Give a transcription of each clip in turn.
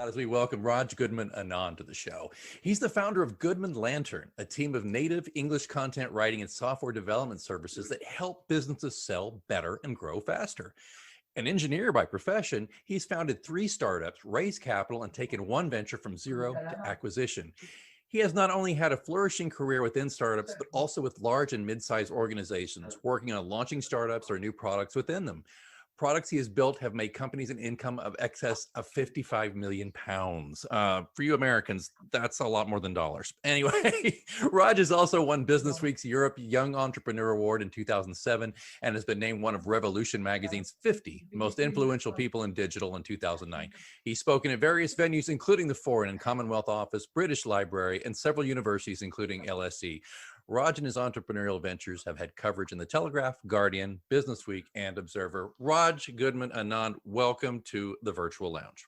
as we welcome Raj Goodman Anand to the show. He's the founder of Goodman Lantern, a team of native English content writing and software development services that help businesses sell better and grow faster. An engineer by profession, he's founded 3 startups, raised capital, and taken one venture from zero to acquisition. He has not only had a flourishing career within startups, but also with large and mid-sized organizations, working on launching startups or new products within them. Products he has built have made companies an income of excess of 55 million pounds. For you Americans, that's a lot more than dollars. Anyway, Raj has also won Business Week's Europe Young Entrepreneur Award in 2007 and has been named one of Revolution magazine's 50 most influential people in digital in 2009. He's spoken at various venues, including the Foreign and Commonwealth Office, British Library, and several universities, including LSE. Raj and his entrepreneurial ventures have had coverage in The Telegraph, Guardian, Business Week, and Observer. Raj Goodman Anand, welcome to the Virtual Lounge.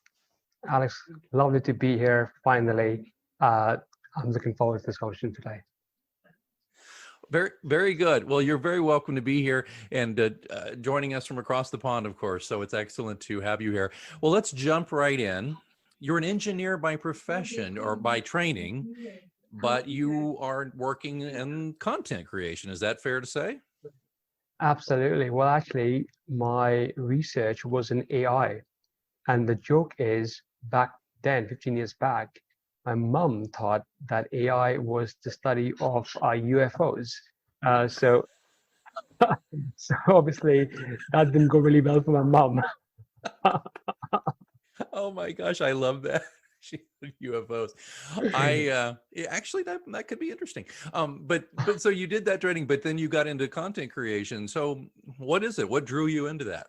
Alex, lovely to be here finally. I'm looking forward to this conversation today. Very, very good. Well, you're very welcome to be here and joining us from across the pond, of course. So it's excellent to have you here. Well, let's jump right in. You're an engineer by profession or by training, but you are working in content creation. Is that fair to say? Absolutely. Well, actually, my research was in AI. And the joke is, back then, 15 years back, my mum thought that AI was the study of UFOs. So obviously, that didn't go really well for my mum. Oh my gosh, I love that. UFOs. Actually that could be interesting. But so you did that training, but then you got into content creation. So what is it? What drew you into that?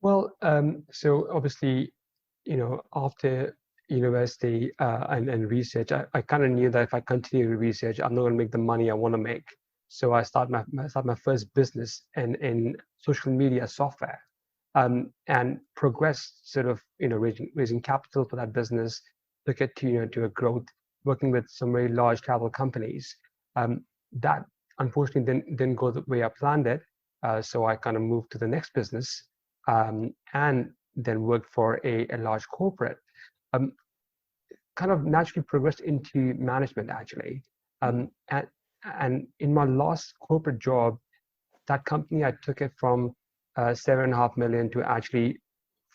Well, so obviously, after university and research, I kind of knew that if I continue to research, I'm not going to make the money I want to make. So I start my first business in social media software. And progress sort of raising capital for that business, look at to a growth, working with some very large travel companies. That unfortunately didn't go the way I planned it. So I kind of moved to the next business and then worked for a large corporate. Kind of naturally progressed into management actually. And in my last corporate job, that company, I took it from 7.5 million to actually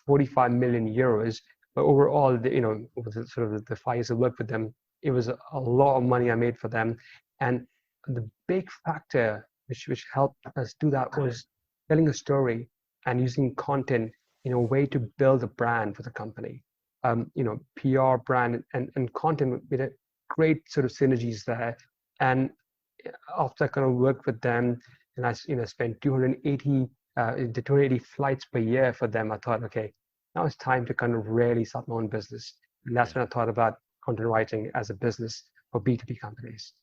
45 million euros. But overall, over the sort of the 5 years I worked with them, it was a lot of money I made for them. And the big factor which helped us do that was telling a story and using content in a way to build a brand for the company. PR, brand, and content with a great sort of synergies there. And after I kind of worked with them, and I spent 280 flights per year for them, I thought, okay, now it's time to kind of really start my own business. And that's when I thought about content writing as a business for B2B companies.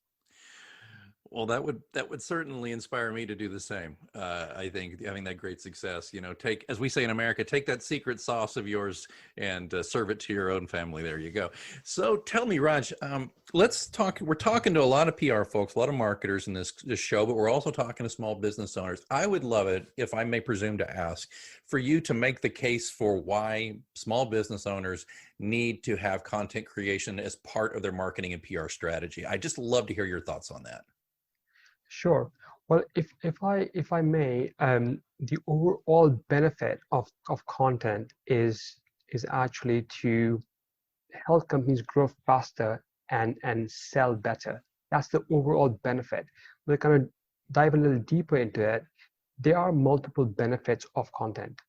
Well, that would certainly inspire me to do the same. I think having that great success, take, as we say in America, take that secret sauce of yours and serve it to your own family. There you go. So tell me, Raj, let's talk. We're talking to a lot of PR folks, a lot of marketers in this show, but we're also talking to small business owners. I would love it, if I may presume to ask, for you to make the case for why small business owners need to have content creation as part of their marketing and PR strategy. I just love to hear your thoughts on that. Sure. Well, if I may, the overall benefit of content is actually to help companies grow faster and sell better. That's the overall benefit. We'll kind of dive a little deeper into it. There are multiple benefits of content.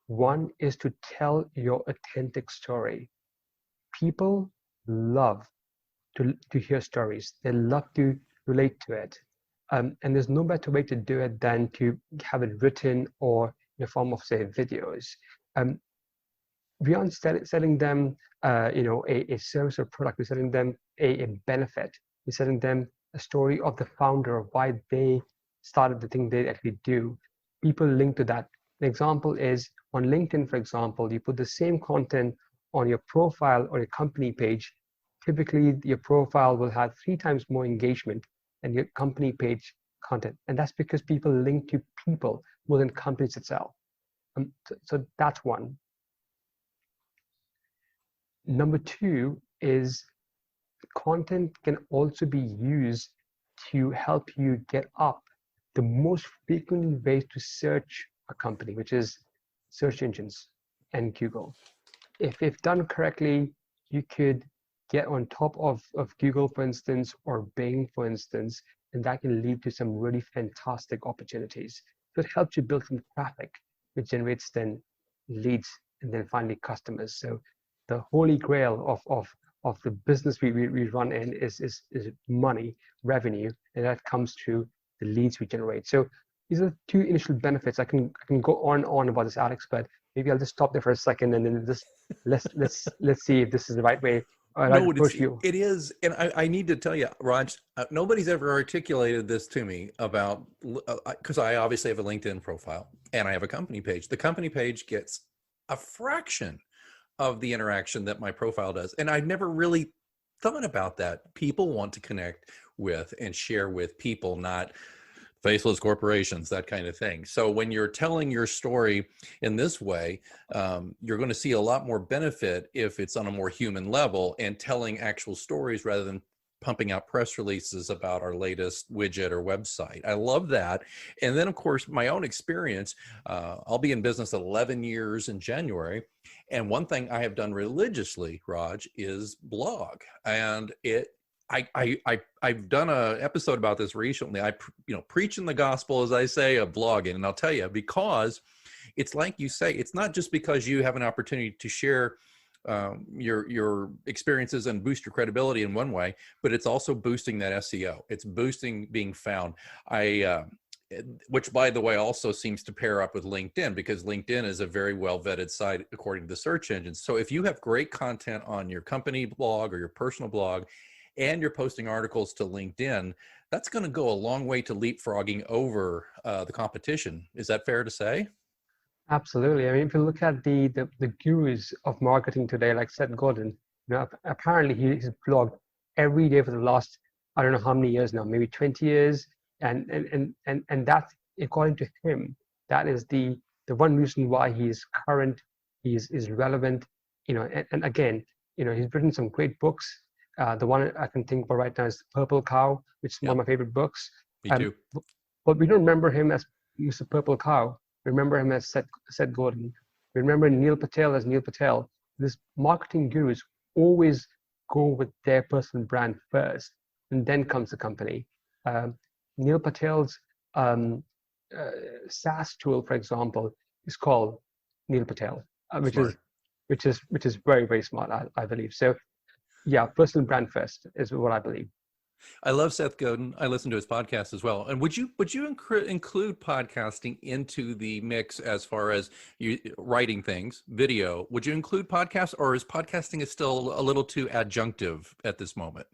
One is to tell your authentic story. People love to hear stories. They love to relate to it. And there's no better way to do it than to have it written or in the form of, say, videos. We aren't selling them, a service or product. We're selling them a benefit. We're selling them a story of the founder, of why they started the thing they actually do. People link to that. An example is on LinkedIn, for example, you put the same content on your profile or your company page. Typically, your profile will have 3 times more engagement and your company page content. And that's because people link to people more than companies itself. So that's one. Number two is content can also be used to help you get up the most frequently ways to search a company, which is search engines and Google. If done correctly, you could get on top of Google, for instance, or Bing, for instance, and that can lead to some really fantastic opportunities. So it helps you build some traffic, which generates then leads and then finally customers. So the holy grail of the business we run in is money, revenue, and that comes through the leads we generate. So these are two initial benefits. I can go on about this, Alex, but maybe I'll just stop there for a second and then just let's see if this is the right way or right No, approach you. it is, and I need to tell you, Raj, nobody's ever articulated this to me about, because I obviously have a LinkedIn profile and I have a company page. The company page gets a fraction of the interaction that my profile does, and I've never really thought about that. People want to connect with and share with people, not faceless corporations, that kind of thing. So when you're telling your story in this way, you're going to see a lot more benefit if it's on a more human level and telling actual stories rather than pumping out press releases about our latest widget or website. I love that. And then, of course, my own experience, I'll be in business 11 years in January. And one thing I have done religiously, Raj, is blog. And I've done an episode about this recently. Preaching the gospel, as I say, of blogging, and I'll tell you, because it's like you say, it's not just because you have an opportunity to share your experiences and boost your credibility in one way, but it's also boosting that SEO. It's boosting being found. Which, by the way, also seems to pair up with LinkedIn, because LinkedIn is a very well vetted site according to the search engines. So if you have great content on your company blog or your personal blog, and you're posting articles to LinkedIn, that's going to go a long way to leapfrogging over the competition. Is that fair to say? Absolutely. I mean, if you look at the gurus of marketing today, like Seth Godin, apparently he's blogged every day for the last, I don't know how many years now, maybe 20 years. And that's, according to him, that is the one reason why he's current, is relevant, and again, he's written some great books. The one I can think of right now is Purple Cow, which is one of my favorite books. Me too. But we don't remember him as Mr. Purple Cow. We remember him as Seth Godin. We remember Neil Patel as Neil Patel. This marketing gurus always go with their personal brand first, and then comes the company. Neil Patel's SaaS tool, for example, is called Neil Patel, which is very, very smart, I believe. So yeah, personal brand first is what I believe. I love Seth Godin. I listen to his podcast as well. And would you include podcasting into the mix as far as you writing things, video? Would you include podcasts, or is podcasting still a little too adjunctive at this moment?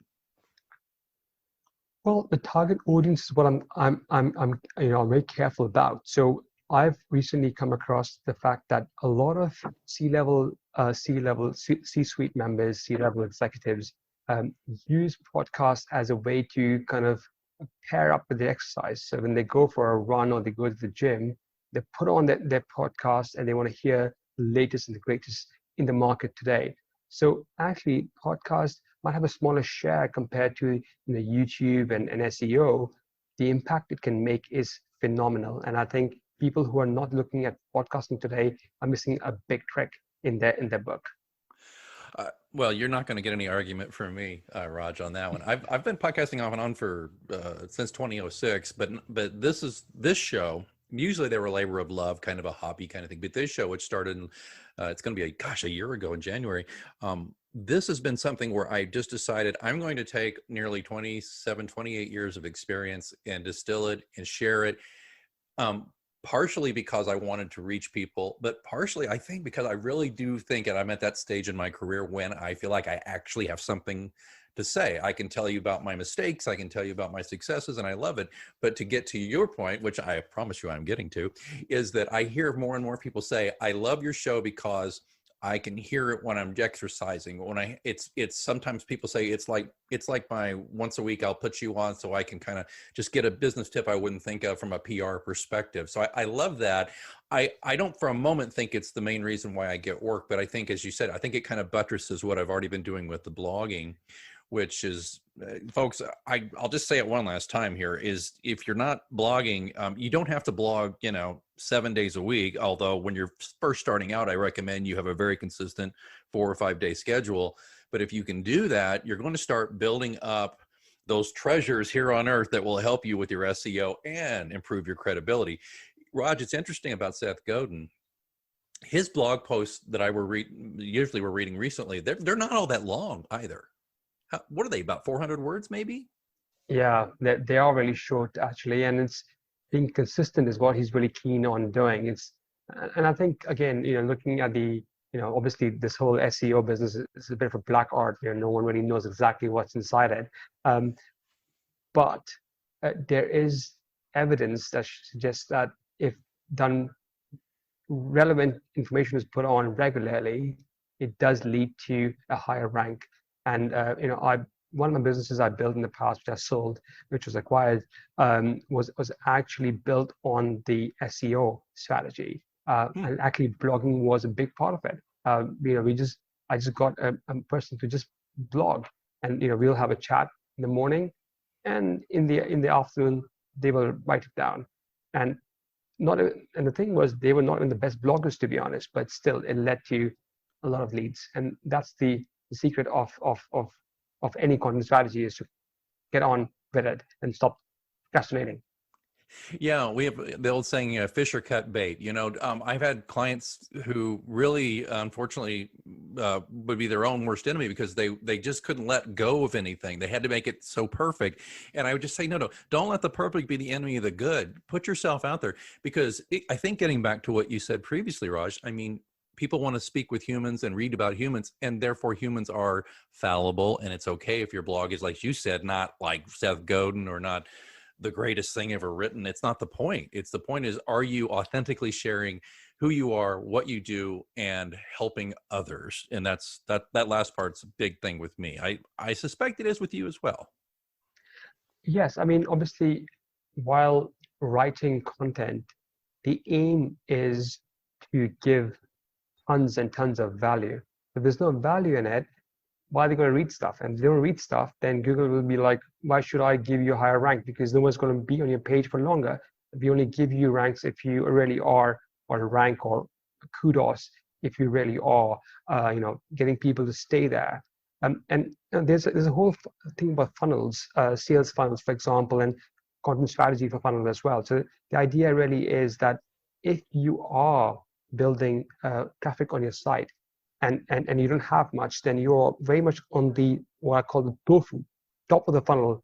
Well, the target audience is what I'm very careful about. So I've recently come across the fact that a lot of C-suite members, C-level executives use podcasts as a way to kind of pair up with the exercise. So when they go for a run or they go to the gym, they put on their podcast and they want to hear the latest and the greatest in the market today. So actually, podcasts might have a smaller share compared to YouTube and SEO. The impact it can make is phenomenal. And I think people who are not looking at podcasting today are missing a big trick in their book. Well, you're not going to get any argument from me, Raj, on that one. I've been podcasting off and on for since 2006, but this show. Usually they were a labor of love, kind of a hobby kind of thing. But this show, which started, it's going to be a year ago in January. This has been something where I just decided I'm going to take nearly 28 years of experience and distill it and share it. Partially because I wanted to reach people, but partially I think because I really do think, and I'm at that stage in my career when I feel like I actually have something to say. I can tell you about my mistakes, I can tell you about my successes, and I love it. But to get to your point, which I promise you I'm getting to, is that I hear more and more people say, I love your show because I can hear it when I'm exercising. It's sometimes people say it's like my once a week I'll put you on so I can kind of just get a business tip I wouldn't think of from a PR perspective. So I love that. I don't for a moment think it's the main reason why I get work, but I think, as you said, I think it kind of buttresses what I've already been doing with the blogging, which is, folks, I'll just say it one last time here, is if you're not blogging, you don't have to blog, 7 days a week. Although when you're first starting out, I recommend you have a very consistent 4 or 5 day schedule. But if you can do that, you're going to start building up those treasures here on earth that will help you with your SEO and improve your credibility. Raj, it's interesting about Seth Godin. His blog posts that usually we're reading recently, they're not all that long either. What are they, about 400 words maybe? Yeah, they are really short actually, and it's being consistent is what he's really keen on doing. And I think again, looking at obviously this whole SEO business is a bit of a black art. No one really knows exactly what's inside it. But there is evidence that suggests that if done, relevant information is put on regularly, it does lead to a higher rank. And one of the businesses I built in the past, which I sold, which was acquired, was actually built on the SEO strategy. And actually, blogging was a big part of it. I just got a person to just blog, and we'll have a chat in the morning, and in the afternoon they will write it down. And the thing was, they were not even the best bloggers, to be honest, but still it led to a lot of leads. And that's the secret of any content strategy, is to get on with it and stop procrastinating. Yeah, we have the old saying, fish are cut bait. I've had clients who really, unfortunately, would be their own worst enemy because they just couldn't let go of anything. They had to make it so perfect. And I would just say, no, don't let the perfect be the enemy of the good. Put yourself out there, because I think, getting back to what you said previously, Raj, I mean, people want to speak with humans and read about humans, and therefore humans are fallible. And it's okay if your blog is, like you said, not like Seth Godin or not the greatest thing ever written. It's not the point. The point is, are you authentically sharing who you are, what you do, and helping others? And that last part's a big thing with me. I suspect it is with you as well. Yes, I mean, obviously, while writing content, the aim is to give tons and tons of value. If there's no value in it, why are they going to read stuff? And if they don't read stuff, then Google will be like, why should I give you a higher rank? Because no one's going to be on your page for longer. We only give you ranks if you really are, or rank or kudos if you really are, getting people to stay there. And there's a whole thing about funnels, sales funnels, for example, and content strategy for funnels as well. So the idea really is that if you are building traffic on your site, and you don't have much, then you're very much on the, what I call the tofu, top of the funnel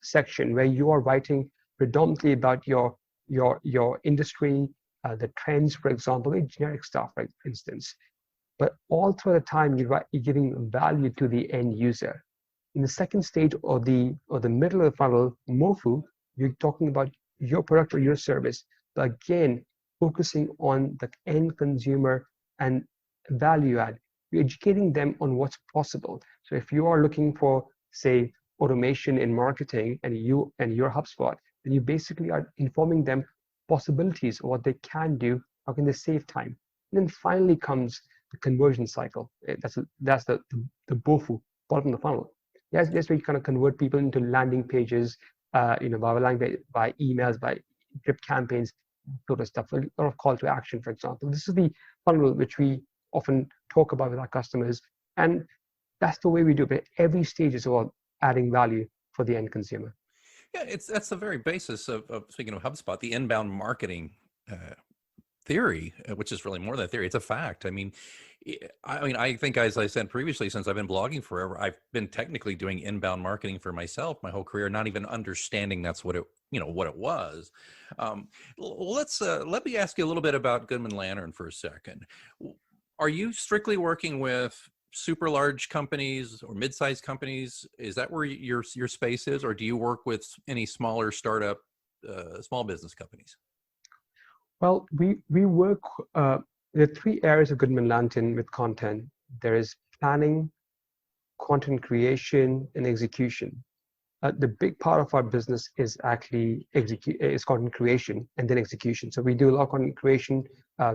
section, where you are writing predominantly about your industry, the trends, for example, very generic stuff, for instance. But all through the time, you're giving value to the end user. In the second stage, or the middle of the funnel, MOFU, you're talking about your product or your service, but again, focusing on the end consumer and value add. You're educating them on what's possible. So if you are looking for, say, automation in marketing, and your HubSpot, then you basically are informing them possibilities of what they can do, how can they save time. And then finally comes the conversion cycle. That's the BOFU, bottom of the funnel. Yes, that's where you kind of convert people into landing pages, by emails, by drip campaigns, sort of stuff, a lot of call to action, for example. This is the funnel which we often talk about with our customers, and that's the way we do it. But every stage is about adding value for the end consumer. Yeah, that's the very basis of speaking of HubSpot, the inbound marketing theory, which is really more than a theory; it's a fact. I mean, I think, as I said previously, since I've been blogging forever, I've been technically doing inbound marketing for myself my whole career, not even understanding that's what it was. Let me ask you a little bit about Goodman Lantern for a second. Are you strictly working with super large companies or mid-sized companies? Is that where your space is, or do you work with any smaller startup, small business companies? Well, we work There are three areas of Goodman Lantern with content. There is planning, content creation, and execution. The big part of our business is actually content creation and then execution. So we do a lot of content creation.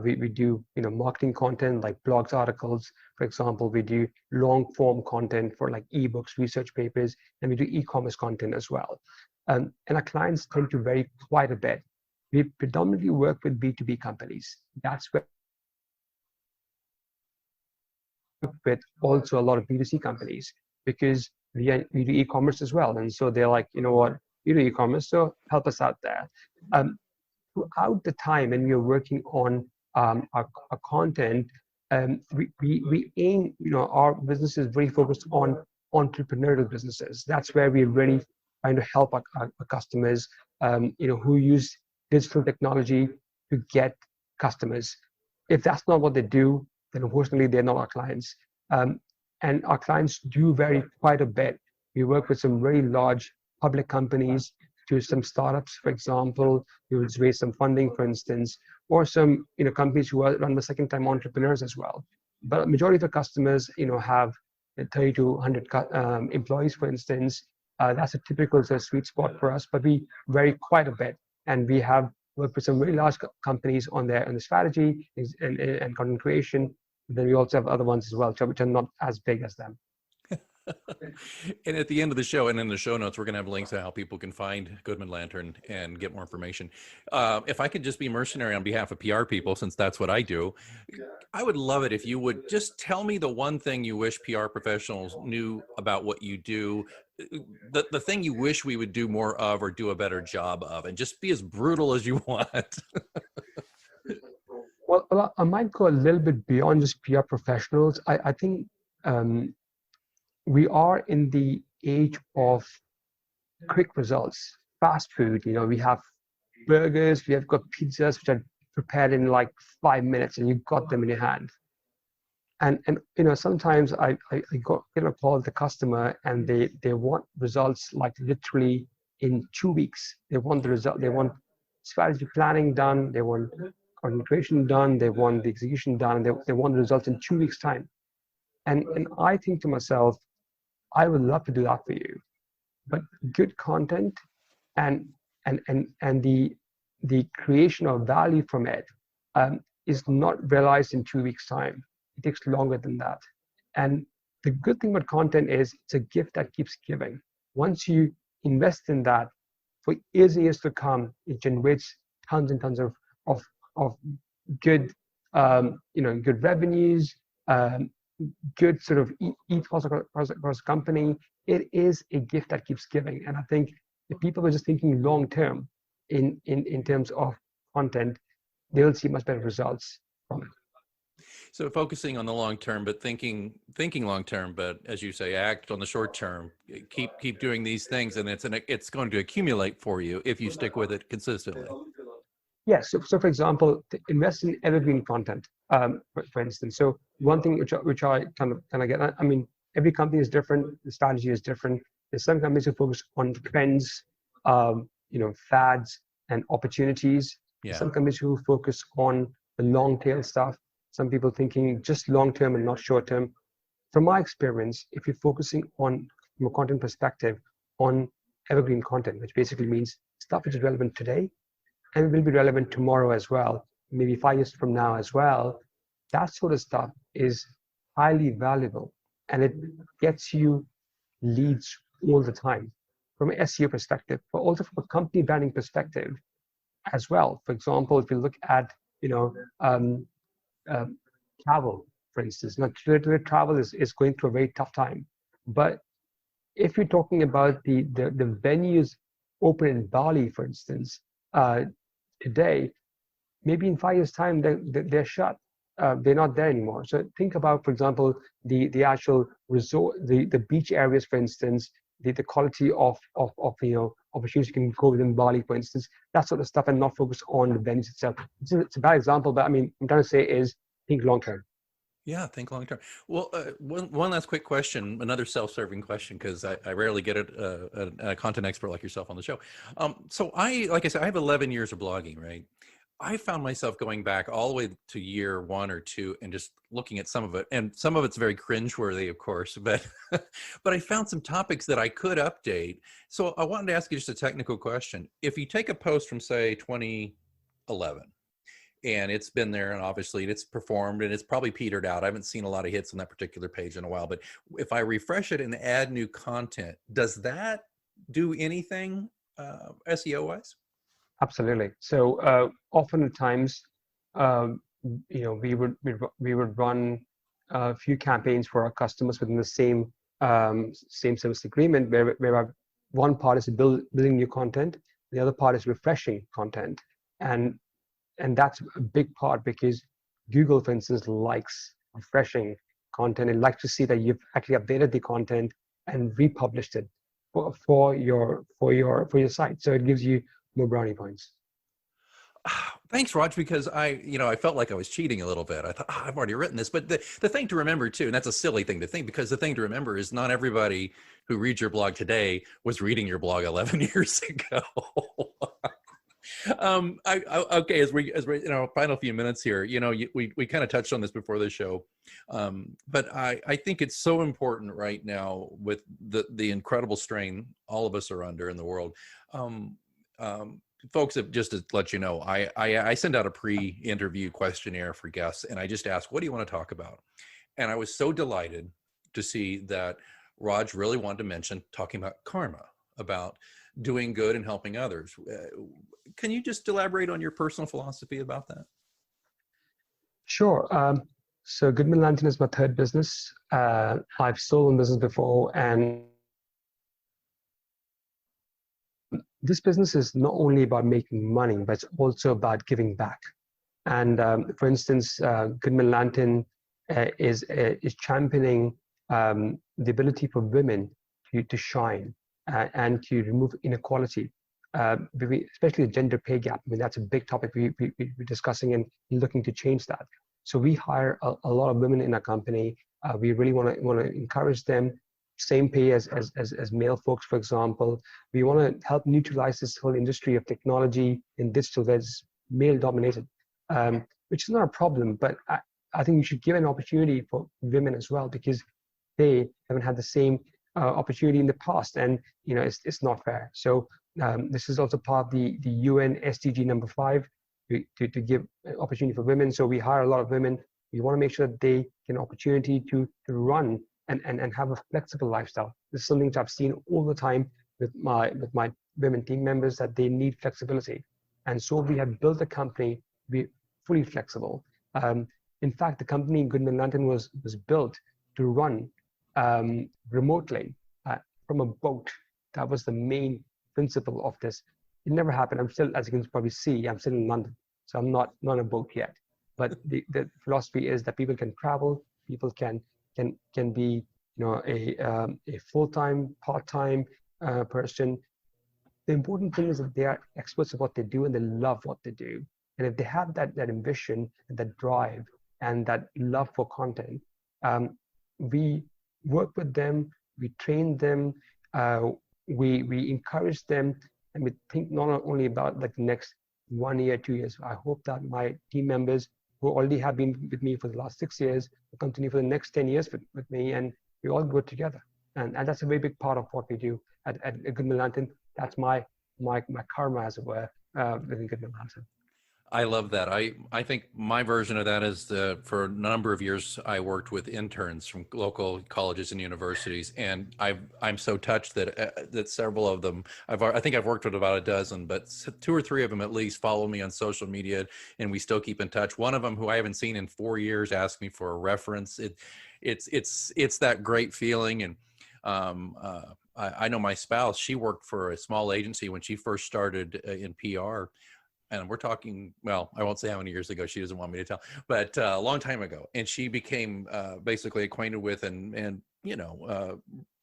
We do marketing content like blogs, articles, for example. We do long form content for like ebooks, research papers, and we do e-commerce content as well. And our clients tend to vary quite a bit. We predominantly work with B2B companies. That's where with also a lot of B2C companies because we do e-commerce as well. And so they're like, you know what, you do e-commerce, so help us out there. Throughout the time when we're working on our content, we aim, our business is very focused on entrepreneurial businesses. That's where we're really trying to help our customers, who use digital technology to get customers. If that's not what they do, then unfortunately they're not our clients. And our clients do vary quite a bit. We work with some very large public companies to some startups, for example, who raise some funding, for instance, or some companies who are run the second-time entrepreneurs as well. But majority of the customers, have 30 to 100 employees, for instance. That's a typical sweet spot for us, but we vary quite a bit, and we have worked with some really large companies on the strategy and content creation. Then we also have other ones as well, which are not as big as them. And at the end of the show and in the show notes, we're going to have links to how people can find Goodman Lantern and get more information. If I could just be mercenary on behalf of PR people, since that's what I do, I would love it if you would just tell me the one thing you wish PR professionals knew about what you do, the thing you wish we would do more of or do a better job of, and just be as brutal as you want. Well, I might go a little bit beyond just PR professionals. I think we are in the age of quick results, fast food. We have burgers, we have got pizzas which are prepared in like 5 minutes, and you've got them in your hand. And sometimes I get a call the customer, and they want results like literally in 2 weeks. They want the result. They want strategy planning done. They want content creation done. They want the execution done. They want the results in 2 weeks time. And I think to myself, I would love to do that for you, but good content and the creation of value from it is not realized in 2 weeks time. It takes longer than that. And the good thing about content is it's a gift that keeps giving. Once you invest in that, for years and years to come, it generates tons and tons of good good revenues, good sort of ethos across the company. It is a gift that keeps giving. And I think if people are just thinking long term in terms of content, they will see much better results from it. So focusing on the long term, but thinking long term, but as you say, act on the short term. Keep doing these things, and it's going to accumulate for you if you stick with it consistently. Yes. So for example, invest in evergreen content, for instance. So one thing which I kind of get, I mean, every company is different. The strategy is different. There's some companies who focus on trends, fads and opportunities. Yeah. Some companies who focus on the long tail stuff. Some people thinking just long term and not short term. From my experience, if you're focusing on, from a content perspective, on evergreen content, which basically means stuff which is relevant today and will be relevant tomorrow as well, maybe 5 years from now as well, that sort of stuff is highly valuable, and it gets you leads all the time from an SEO perspective, but also from a company branding perspective as well. For example, if you look at travel, for instance, today travel is going through a very tough time, but if you're talking about the venues open in Bali, for instance, today, maybe in 5 years' time they're shut. They're not there anymore. So think about, for example, the actual resort, the beach areas, for instance, the quality of opportunities you can go within Bali, for instance, that sort of stuff, and not focus on the venues itself. It's a bad example, but I mean, I'm trying to say is think long term. Yeah, think long term. Well, one last quick question, another self-serving question, because I rarely get a content expert like yourself on the show. So like I said, I have 11 years of blogging, right? I found myself going back all the way to year 1 or 2 and just looking at some of it, and some of it's very cringeworthy, of course, but but I found some topics that I could update. So I wanted to ask you just a technical question. If you take a post from say 2011, and it's been there, and obviously it's performed, and it's probably petered out. I haven't seen a lot of hits on that particular page in a while, but if I refresh it and add new content, does that do anything SEO wise? Absolutely. So oftentimes, um, we would run a few campaigns for our customers within the same service agreement, where one part is building new content, the other part is refreshing content, and that's a big part because Google, for instance, likes refreshing content. It likes to see that you've actually updated the content and republished it for your site. So it gives you more brownie points. Thanks, Raj, because I felt like I was cheating a little bit. I thought, I've already written this. But the thing to remember too, and that's a silly thing to think, because the thing to remember is not everybody who reads your blog today was reading your blog 11 years ago. Okay, as we in our final few minutes here, we kind of touched on this before the show, but I think it's so important right now with the incredible strain all of us are under in the world. Folks, just to let you know, I send out a pre-interview questionnaire for guests, and I just ask, what do you want to talk about? And I was so delighted to see that Raj really wanted to mention talking about karma, about doing good and helping others. Can you just elaborate on your personal philosophy about that? Sure. So Goodman Lantern is my third business. I've stolen business before, and this business is not only about making money, but it's also about giving back. And for instance, Goodman Lantern is championing the ability for women to shine and to remove inequality, especially the gender pay gap. I mean, that's a big topic we're discussing and looking to change that. So we hire a lot of women in our company. We really want to encourage them. Same pay as male folks, for example. We want to help neutralize this whole industry of technology in digital that's male dominated, which is not a problem, but I think you should give an opportunity for women as well, because they haven't had the same opportunity in the past, and it's not fair. So this is also part of the UN SDG number 5 to give an opportunity for women. So we hire a lot of women. We want to make sure that they get an opportunity to run and have a flexible lifestyle. This is something that I've seen all the time with my women team members, that they need flexibility. And so we have built a company to be fully flexible. In fact, the company Goodman Lantern was built to run remotely from a boat. That was the main principle of this. It never happened. I'm still, as you can probably see, I'm still in London, so I'm not on a boat yet. But the philosophy is that people can travel, people can be a full-time, part-time person. The important thing is that they are experts of what they do and they love what they do. And if they have that ambition, and that drive, and that love for content, we work with them, we train them, we encourage them, and we think not only about like the next 1 year, 2 years. I hope that my team members who already have been with me for the last 6 years will continue for the next 10 years with me, and we all grow together. And that's a very big part of what we do at Goodman Lantern. That's my karma, as it were, within Goodman Lantern. I love that. I think my version of that is for a number of years, I worked with interns from local colleges and universities, and I'm so touched that several of them, I think I've worked with about a dozen, but 2 or 3 of them at least follow me on social media, and we still keep in touch. One of them, who I haven't seen in 4 years, asked me for a reference. It's that great feeling. And I know my spouse, she worked for a small agency when she first started in PR. And we're talking, well, I won't say how many years ago, she doesn't want me to tell, but a long time ago. And she became basically acquainted with and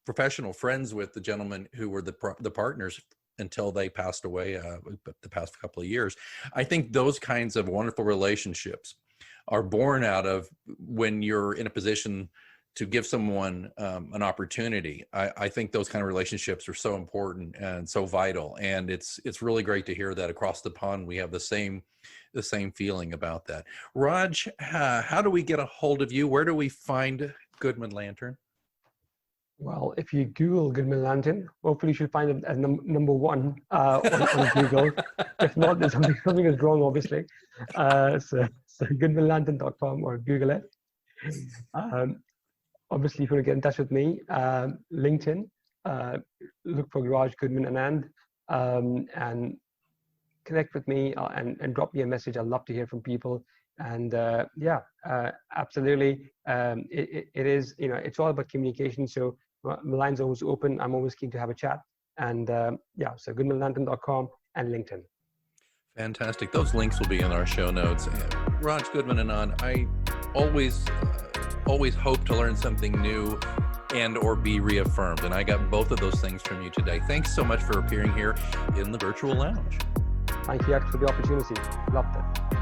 professional friends with the gentlemen who were the partners until they passed away the past couple of years. I think those kinds of wonderful relationships are born out of when you're in a position to give someone an opportunity. I think those kind of relationships are so important and so vital. And it's really great to hear that across the pond we have the same the same feeling about that. Raj, how do we get a hold of you? Where do we find Goodman Lantern? Well, if you Google Goodman Lantern, hopefully you should find it as number one on Google. If not, there's something is wrong, obviously. So goodmanlantern.com or Google it. Obviously, if you want to get in touch with me, LinkedIn, look for Raj Goodman Anand, and connect with me and drop me a message. I'd love to hear from people. And yeah, absolutely. It is, it's all about communication. So my line's always open. I'm always keen to have a chat. And yeah, so goodmanlantern.com and LinkedIn. Fantastic. Those links will be in our show notes. Raj Goodman Anand, I always hope to learn something new and or be reaffirmed. And I got both of those things from you today. Thanks so much for appearing here in the virtual lounge. Thank you for the opportunity. Loved it.